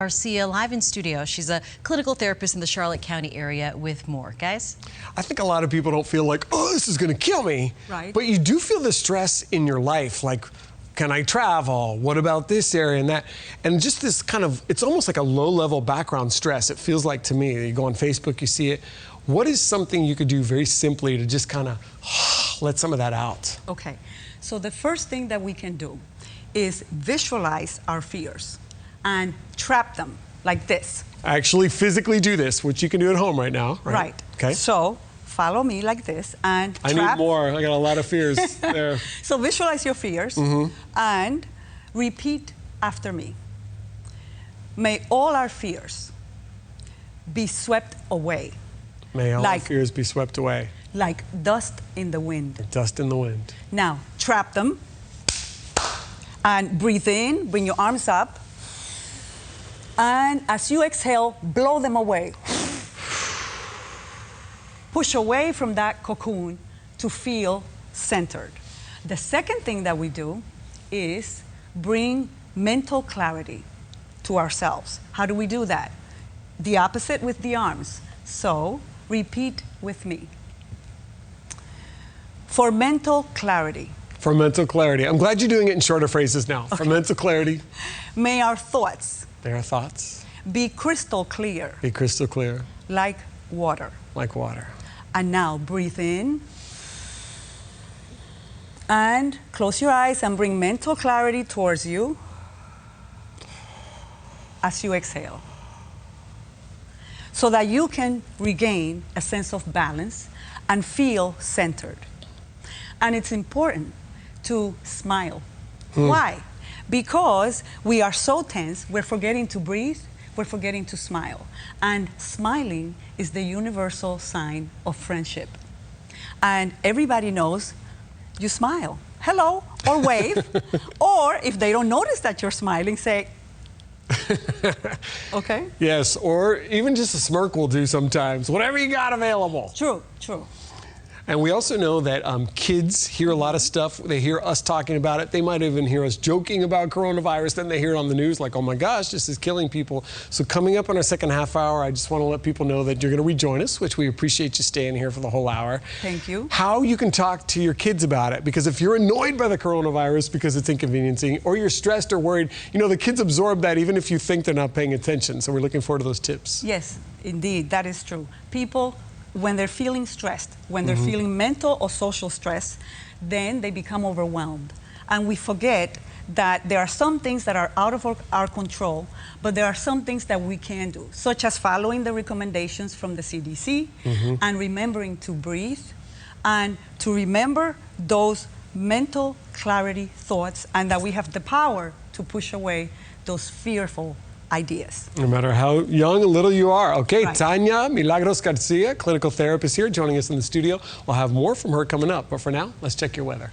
Garcia live in studio. She's a clinical therapist in the Charlotte County area with more. Guys? I think a lot of people don't feel like, oh, this is going to kill me. Right. But you do feel the stress in your life, like, can I travel? What about this area and that? And just this kind of, it's almost like a low-level background stress, it feels like to me. You go on Facebook, you see it. What is something you could do very simply to just kind of let some of that out? Okay, so the first thing that we can do is visualize our fears and trap them like this. Actually physically do this, which you can do at home right now. Right. Okay. So follow me like this and I trap. need more. I got a lot of fears there. So visualize your fears and repeat after me. May all our fears be swept away. May all our fears be swept away. Like dust in the wind. Dust in the wind. Now, trap them and breathe in, bring your arms up, and as you exhale, blow them away. Push away from that cocoon to feel centered. The second thing that we do is bring mental clarity to ourselves. How do we do that? The opposite with the arms. So, repeat with me. For mental clarity. For mental clarity. I'm glad you're doing it in shorter phrases now. Okay. For mental clarity. May our thoughts. Their thoughts. Be crystal clear. Be crystal clear. Like water. Like water. And now breathe in. And close your eyes and bring mental clarity towards you as you exhale. So that you can regain a sense of balance and feel centered. And it's important to smile. Why? Because we are so tense, we're forgetting to breathe, we're forgetting to smile. And smiling is the universal sign of friendship. And everybody knows you smile. Hello, or wave. Or if they don't notice that you're smiling, say, okay? Yes, or even just a smirk will do sometimes. Whatever you got available. True, true. And we also know that kids hear a lot of stuff. They hear us talking about it. They might even hear us joking about coronavirus. Then they hear it on the news like, oh my gosh, this is killing people. So coming up on our second half hour, I just want to let people know that you're going to rejoin us, which we appreciate you staying here for the whole hour. Thank you. How you can talk to your kids about it. Because if you're annoyed by the coronavirus because it's inconveniencing, or you're stressed or worried, you know, the kids absorb that even if you think they're not paying attention. So we're looking forward to those tips. Yes, indeed, that is true. People, when they're feeling stressed, when they're feeling mental or social stress, then they become overwhelmed. And we forget that there are some things that are out of our control, but there are some things that we can do, such as following the recommendations from the CDC and remembering to breathe and to remember those mental clarity thoughts, and that we have the power to push away those fearful ideas. No matter how young or little you are. Okay, Right. Tanya Milagros Garcia, clinical therapist here, joining us in the studio. We'll have more from her coming up. But for now, let's check your weather.